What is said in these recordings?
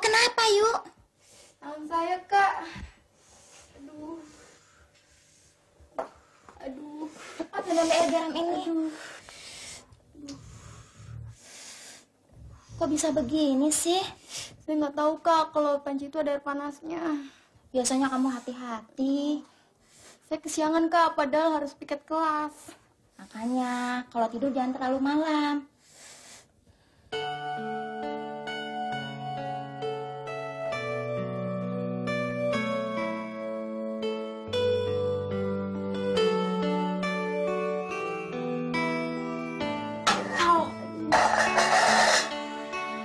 kenapa yuk? Tangan saya, Kak. Aduh. Aduh. Apa lele garam ini? Kok bisa begini sih? Saya nggak tahu, Kak, kalau panci itu ada air panasnya. Biasanya kamu hati-hati. Saya kesiangan, Kak, padahal harus piket kelas. Makanya kalau tidur jangan terlalu malam.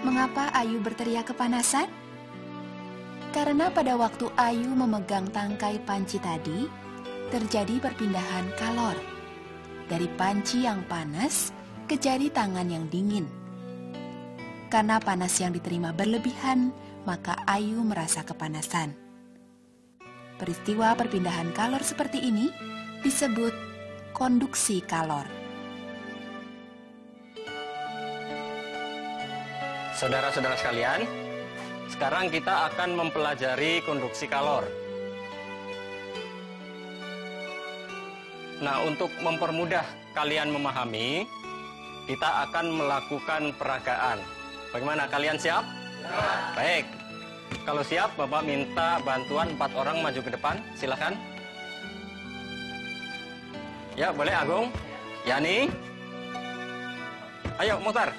Mengapa Ayu berteriak kepanasan? Karena pada waktu Ayu memegang tangkai panci tadi, terjadi perpindahan kalor. Dari panci yang panas ke jari tangan yang dingin. Karena panas yang diterima berlebihan, maka Ayu merasa kepanasan. Peristiwa perpindahan kalor seperti ini disebut konduksi kalor. Saudara-saudara sekalian, sekarang kita akan mempelajari konduksi kalor. Nah, untuk mempermudah kalian memahami, kita akan melakukan peragaan. Bagaimana, kalian siap? Ya. Baik. Kalau siap, Bapak minta bantuan 4 orang maju ke depan. Silakan. Ya, boleh Agung. Yani. Ayo, Muhtar.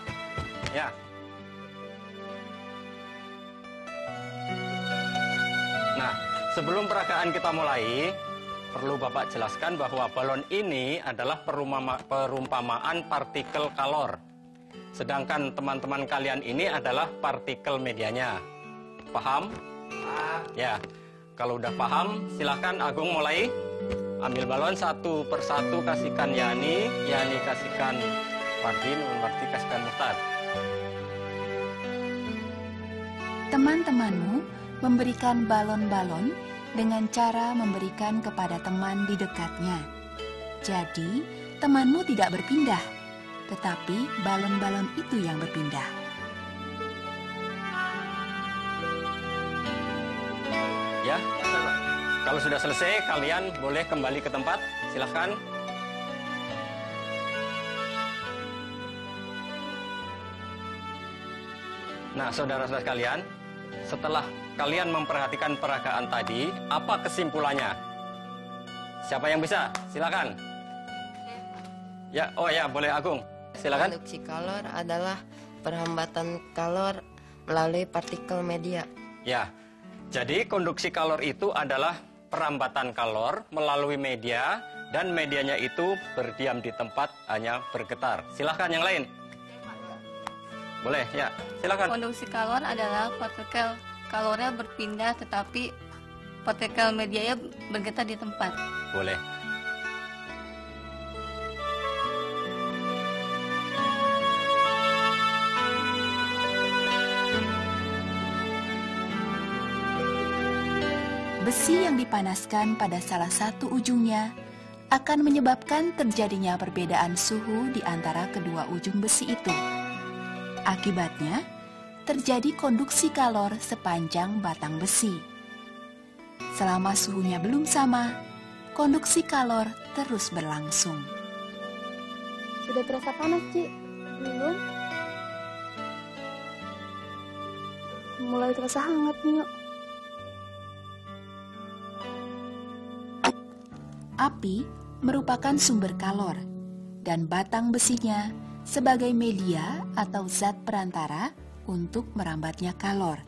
Ya. Nah, sebelum peragaan kita mulai, perlu Bapak jelaskan bahwa balon ini adalah perumpamaan partikel kalor. Sedangkan teman-teman kalian ini adalah partikel medianya. Paham? Paham. Ya, kalau udah paham, silakan Agung mulai. Ambil balon satu persatu, kasihkan Yani, Yani kasihkan Fardin, Fardi kasihkan Muhtar. Teman-temanmu memberikan balon-balon dengan cara memberikan kepada teman di dekatnya. Jadi, temanmu tidak berpindah, tetapi balon-balon itu yang berpindah. Ya, kalau sudah selesai, kalian boleh kembali ke tempat. Silahkan. Nah, saudara-saudara sekalian, setelah kalian memperhatikan peragaan tadi, apa kesimpulannya? Siapa yang bisa? Silakan. Ya, oh ya, boleh Agung. Silakan. Konduksi kalor adalah perhambatan kalor melalui partikel media. Ya, jadi konduksi kalor itu adalah perambatan kalor melalui media, dan medianya itu berdiam di tempat, hanya bergetar. Silahkan yang lain. Boleh, ya. Silakan. Konduksi kalor adalah partikel kalornya berpindah, tetapi partikel medianya bergetar di tempat. Boleh. Besi yang dipanaskan pada salah satu ujungnya akan menyebabkan terjadinya perbedaan suhu di antara kedua ujung besi itu. Akibatnya, terjadi konduksi kalor sepanjang batang besi. Selama suhunya belum sama, konduksi kalor terus berlangsung. Sudah terasa panas, Ci? Belum? Mulai terasa hangat nih, yuk. Api merupakan sumber kalor, dan batang besinya sebagai media atau zat perantara untuk merambatnya kalor.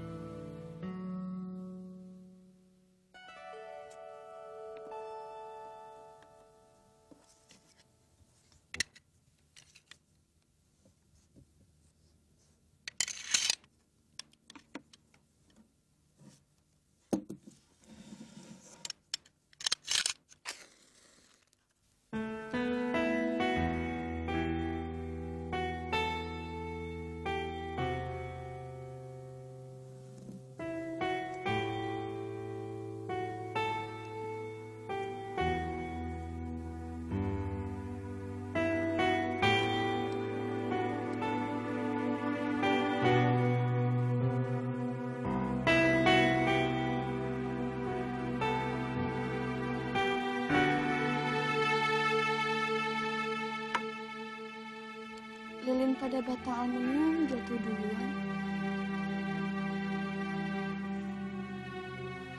pada batang aluminium jatuh duluan?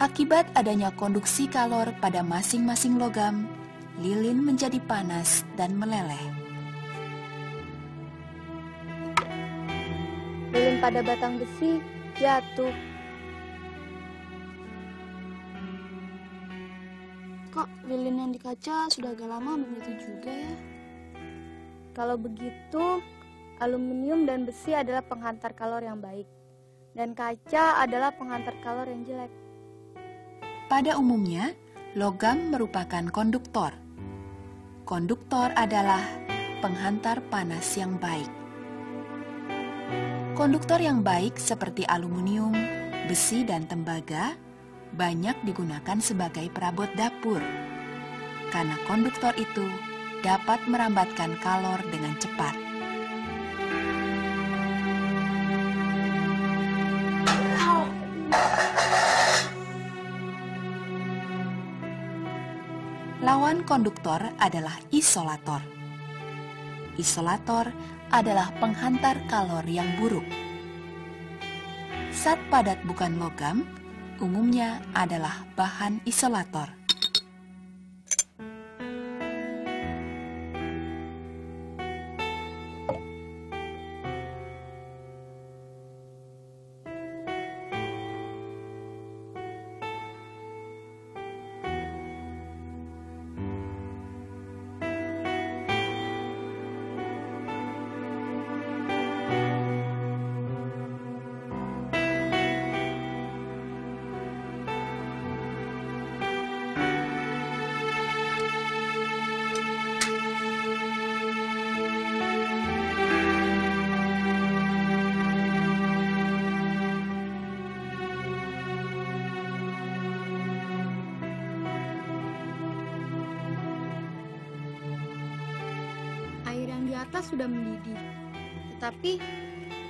Akibat adanya konduksi kalor pada masing-masing logam, lilin menjadi panas dan meleleh. Lilin pada batang besi jatuh. Kok lilin yang di kaca sudah agak lama belum jatuh juga ya? Kalau begitu, aluminium dan besi adalah penghantar kalor yang baik, dan kaca adalah penghantar kalor yang jelek. Pada umumnya, logam merupakan konduktor. Konduktor adalah penghantar panas yang baik. Konduktor yang baik seperti aluminium, besi, dan tembaga banyak digunakan sebagai perabot dapur. Karena konduktor itu dapat merambatkan kalor dengan cepat. Lawan konduktor adalah isolator. Isolator adalah penghantar kalor yang buruk. Zat padat bukan logam umumnya adalah bahan isolator. Air yang di atas sudah mendidih, tetapi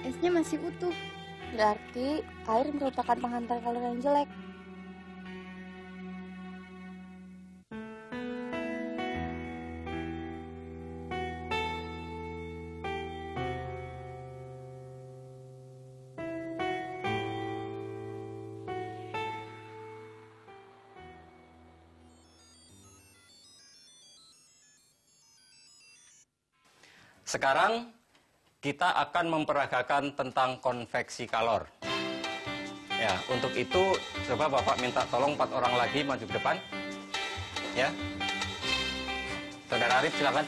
esnya masih utuh. Berarti air merupakan penghantar kalor yang jelek. Sekarang kita akan memperagakan tentang konveksi kalor. Ya, untuk itu coba Bapak minta tolong 4 orang lagi maju ke depan. Ya. Saudara Arif silakan.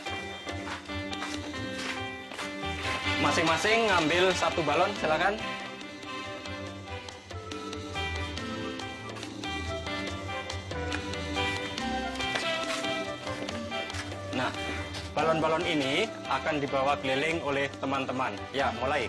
Masing-masing ngambil 1 balon, silakan. Nah, balon-balon ini akan dibawa keliling oleh teman-teman. Ya, mulai.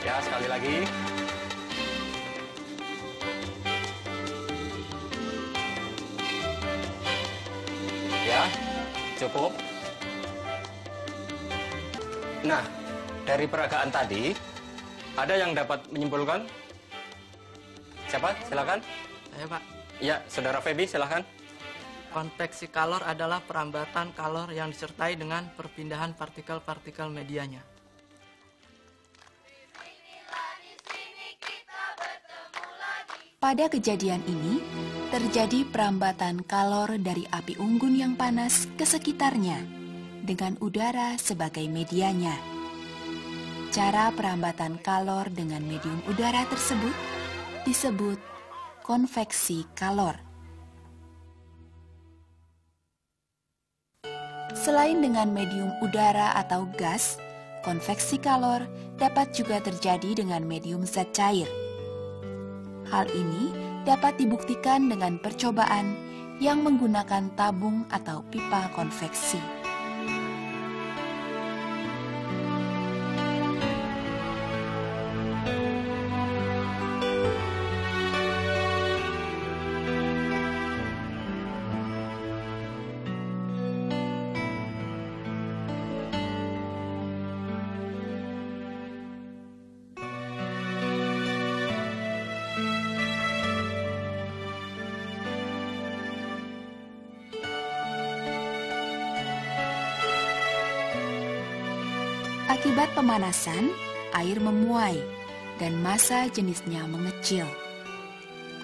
Ya, sekali lagi. Ya, cukup. Nah, dari peragaan tadi, ada yang dapat menyimpulkan? Siapa? Silakan. Saya, Pak. Ya, Saudara Feby, silakan. Konveksi kalor adalah perambatan kalor yang disertai dengan perpindahan partikel-partikel medianya. Pada kejadian ini, terjadi perambatan kalor dari api unggun yang panas ke sekitarnya dengan udara sebagai medianya. Cara perambatan kalor dengan medium udara tersebut disebut konveksi kalor. Selain dengan medium udara atau gas, konveksi kalor dapat juga terjadi dengan medium zat cair. Hal ini dapat dibuktikan dengan percobaan yang menggunakan tabung atau pipa konveksi. Akibat pemanasan, air memuai dan massa jenisnya mengecil.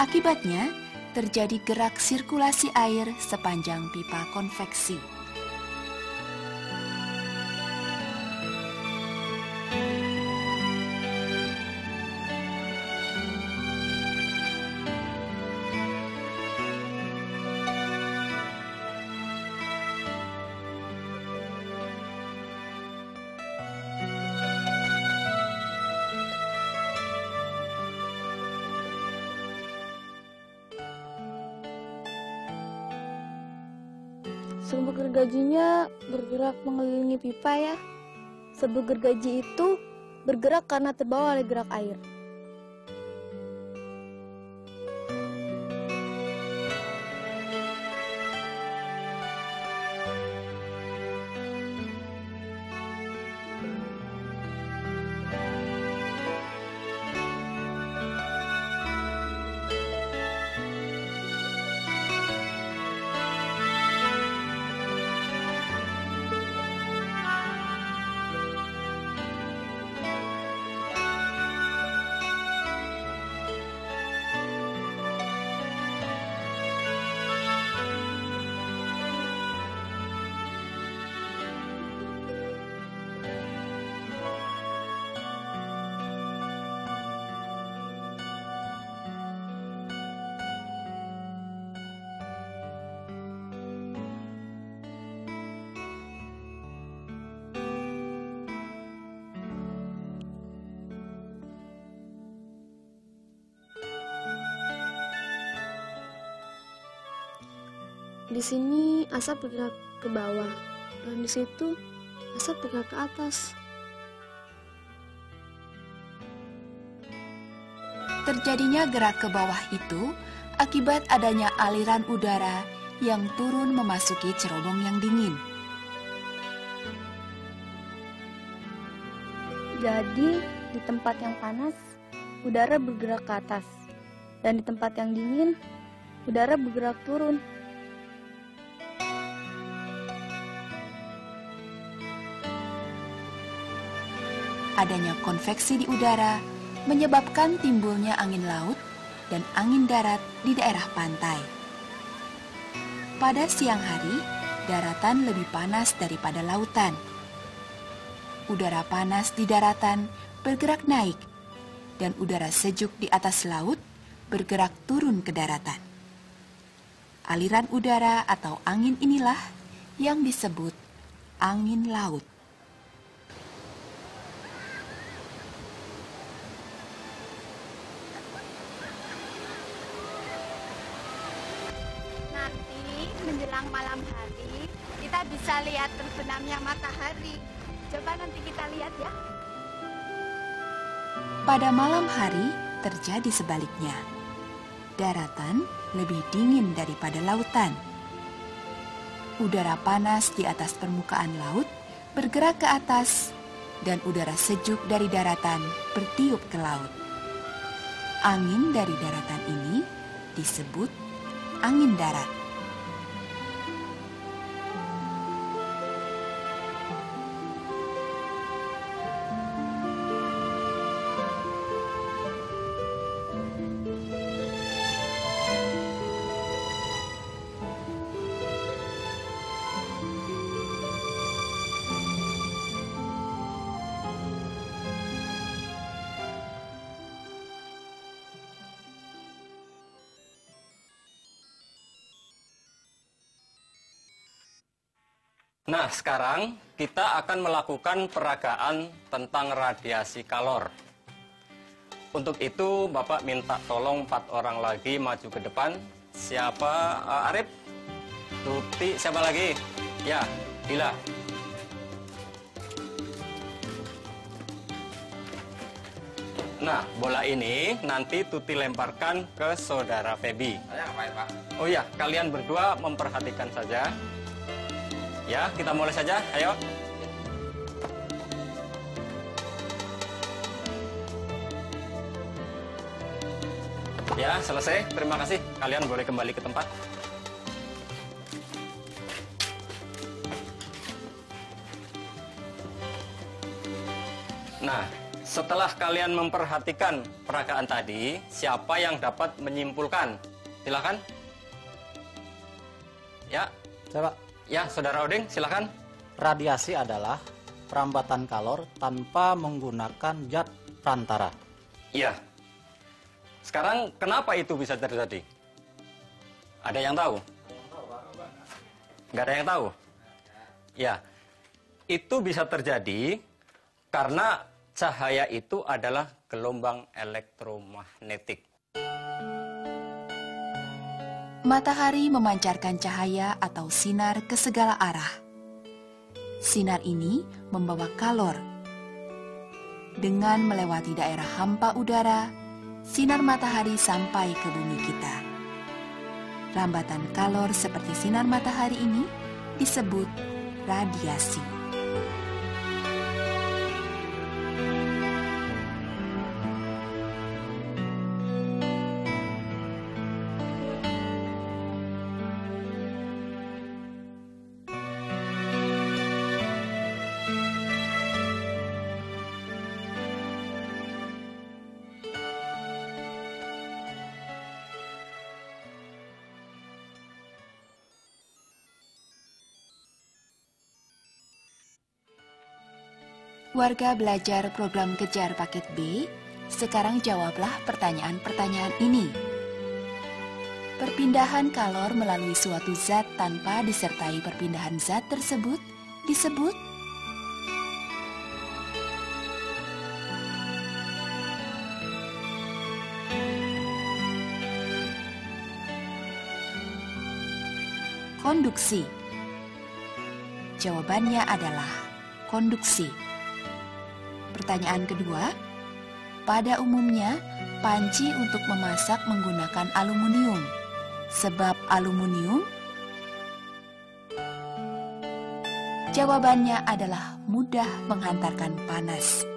Akibatnya, terjadi gerak sirkulasi air sepanjang pipa konveksi. Serbuk gergajinya bergerak mengelilingi pipa ya. Serbuk gergaji itu bergerak karena terbawa oleh gerak air. Di sini asap bergerak ke bawah, dan di situ asap bergerak ke atas. Terjadinya gerak ke bawah itu akibat adanya aliran udara yang turun memasuki cerobong yang dingin. Jadi, di tempat yang panas, udara bergerak ke atas. Dan di tempat yang dingin, udara bergerak turun. Adanya konveksi di udara menyebabkan timbulnya angin laut dan angin darat di daerah pantai. Pada siang hari, daratan lebih panas daripada lautan. Udara panas di daratan bergerak naik, dan udara sejuk di atas laut bergerak turun ke daratan. Aliran udara atau angin inilah yang disebut angin laut. Menjelang malam hari, kita bisa lihat terbenamnya matahari. Coba nanti kita lihat ya. Pada malam hari, terjadi sebaliknya. Daratan lebih dingin daripada lautan. Udara panas di atas permukaan laut bergerak ke atas, dan udara sejuk dari daratan bertiup ke laut. Angin dari daratan ini disebut angin darat. Nah, sekarang kita akan melakukan peragaan tentang radiasi kalor. Untuk itu, Bapak minta tolong 4 orang lagi maju ke depan. Siapa? Arif? Tuti, siapa lagi? Ya, Dila. Nah, bola ini nanti Tuti lemparkan ke saudara Febi. Saya ngapain, Pak? Oh iya, kalian berdua memperhatikan saja. Ya, kita mulai saja. Ayo. Ya, selesai. Terima kasih. Kalian boleh kembali ke tempat. Nah, setelah kalian memperhatikan peragaan tadi, siapa yang dapat menyimpulkan? Silakan. Ya. Coba. Ya, Saudara Oding, silakan. Radiasi adalah perambatan kalor tanpa menggunakan zat perantara. Iya. Sekarang kenapa itu bisa terjadi? Ada yang tahu? Nggak ada yang tahu? Ya. Itu bisa terjadi karena cahaya itu adalah gelombang elektromagnetik. Matahari memancarkan cahaya atau sinar ke segala arah. Sinar ini membawa kalor. Dengan melewati daerah hampa udara, sinar matahari sampai ke bumi kita. Rambatan kalor seperti sinar matahari ini disebut radiasi. Warga belajar program Kejar Paket B, sekarang jawablah pertanyaan-pertanyaan ini. Perpindahan kalor melalui suatu zat tanpa disertai perpindahan zat tersebut disebut konduksi. Jawabannya adalah konduksi. Pertanyaan kedua, pada umumnya panci untuk memasak menggunakan aluminium. Sebab aluminium? Jawabannya adalah mudah menghantarkan panas.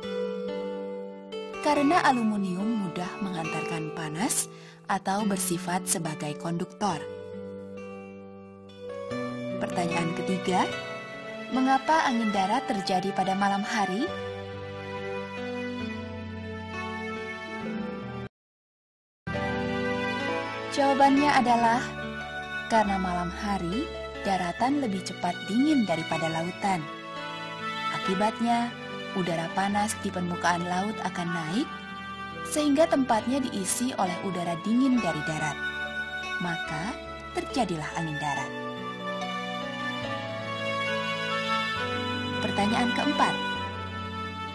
Karena aluminium mudah menghantarkan panas atau bersifat sebagai konduktor. Pertanyaan ketiga, mengapa angin darat terjadi pada malam hari? Jawabannya adalah karena malam hari daratan lebih cepat dingin daripada lautan. Akibatnya, udara panas di permukaan laut akan naik sehingga tempatnya diisi oleh udara dingin dari darat. Maka, terjadilah angin darat. Pertanyaan keempat.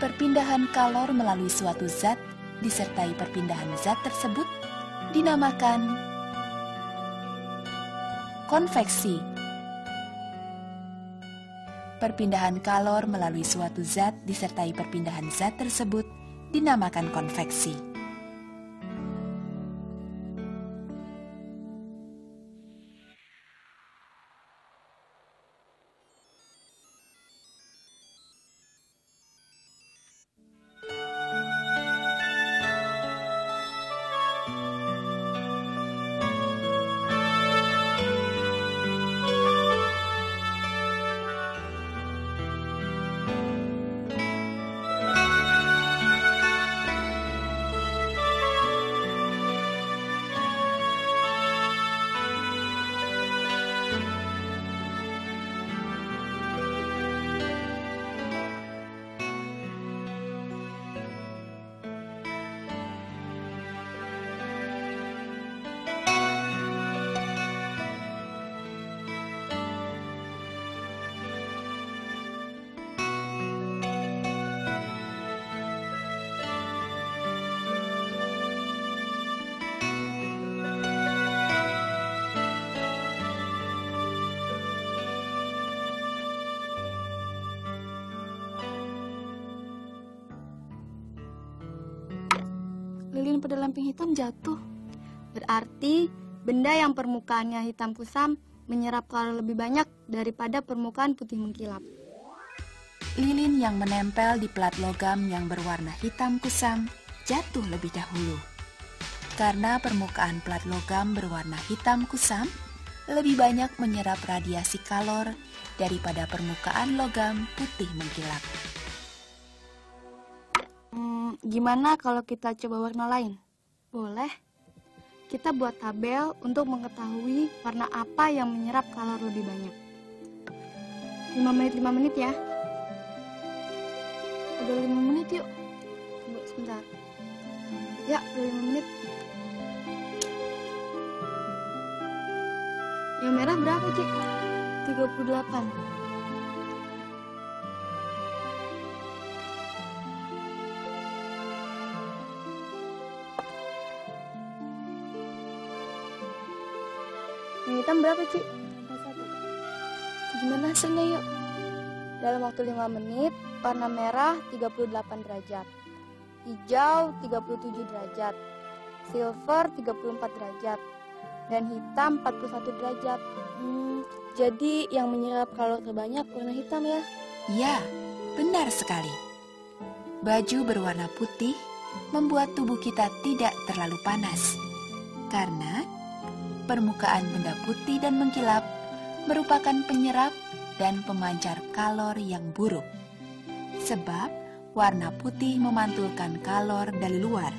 Perpindahan kalor melalui suatu zat disertai perpindahan zat tersebut dinamakan konveksi. Perpindahan kalor melalui suatu zat disertai perpindahan zat tersebut dinamakan konveksi. Lilin pada lampion hitam jatuh. Berarti benda yang permukaannya hitam kusam menyerap kalor lebih banyak daripada permukaan putih mengkilap. Lilin yang menempel di plat logam yang berwarna hitam kusam jatuh lebih dahulu. Karena permukaan plat logam berwarna hitam kusam lebih banyak menyerap radiasi kalor daripada permukaan logam putih mengkilap. Gimana kalau kita coba warna lain? Boleh. Kita buat tabel untuk mengetahui warna apa yang menyerap kalor lebih banyak. 5 menit ya. Udah 5 menit yuk. Tunggu sebentar. Ya, udah 5 menit. Yang merah berapa, Cik? 38. Yang hitam berapa, Cik? 41. Gimana hasilnya yuk? Dalam waktu 5 menit, warna merah 38 derajat, hijau 37 derajat, silver 34 derajat, dan hitam 41 derajat. Jadi yang menyerap kalor terbanyak warna hitam ya? Ya, benar sekali. Baju berwarna putih membuat tubuh kita tidak terlalu panas. Karena permukaan benda putih dan mengkilap merupakan penyerap dan pemancar kalor yang buruk. Sebab warna putih memantulkan kalor dari luar.